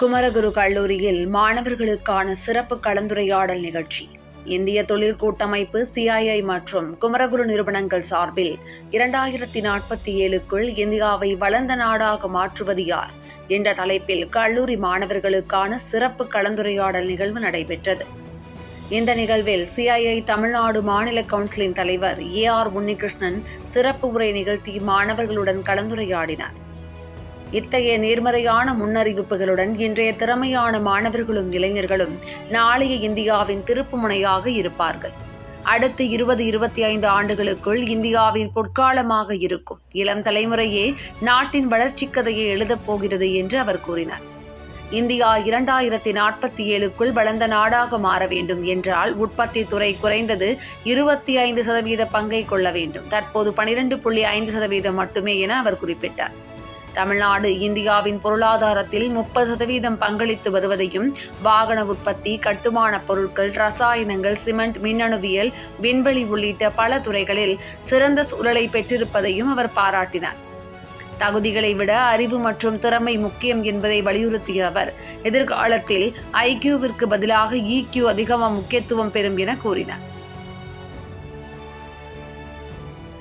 குமரகுரு கல்லூரியில் மாணவர்களுக்கான சிறப்பு கலந்துரையாடல் நிகழ்ச்சி. இந்திய தொழில் கூட்டமைப்பு CII மற்றும் குமரகுரு நிறுவனங்கள் சார்பில் 2047க்குள் இந்தியாவை வளர்ந்த நாடாக மாற்றுவது யார் என்ற தலைப்பில் கல்லூரி மாணவர்களுக்கான சிறப்பு கலந்துரையாடல் நிகழ்வு நடைபெற்றது. இந்த நிகழ்வில் CII தமிழ்நாடு மாநில கவுன்சிலின் தலைவர் AR உன்னிகிருஷ்ணன் சிறப்பு உரை நிகழ்த்தி மாணவர்களுடன் கலந்துரையாடினார். இத்தகைய நேர்மறையான முன்னறிவிப்புகளுடன் இன்றைய திறமையான மாணவர்களும் இளைஞர்களும் நாளைய இந்தியாவின் திருப்பு முனையாக இருப்பார்கள். அடுத்து 20-25 ஆண்டுகளுக்குள் இந்தியாவின் பொற்காலமாக இருக்கும் இளம் தலைமுறையே நாட்டின் வளர்ச்சிக் கதையை எழுதப் போகிறது என்று அவர் கூறினார். இந்தியா 2047க்குள் வளர்ந்த நாடாக மாற வேண்டும் என்றால் உற்பத்தி துறை குறைந்தது 25% பங்கை கொள்ள வேண்டும். தற்போது 12.5% மட்டுமே என அவர் குறிப்பிட்டார். தமிழ்நாடு இந்தியாவின் பொருளாதாரத்தில் 30% பங்களித்து வருவதையும், வாகன உற்பத்தி, கட்டுமான பொருட்கள், ரசாயனங்கள், சிமெண்ட், மின்னணுவியல், விண்வெளி உள்ளிட்ட பல துறைகளில் சிறந்த சூழலை பெற்றிருப்பதையும் அவர் பாராட்டினார். தகுதிகளை விட அறிவு மற்றும் திறமை முக்கியம் என்பதை வலியுறுத்திய அவர், எதிர்காலத்தில் IQவிற்கு பதிலாக EQ அதிகமாக முக்கியத்துவம் பெறும் என கூறினார்.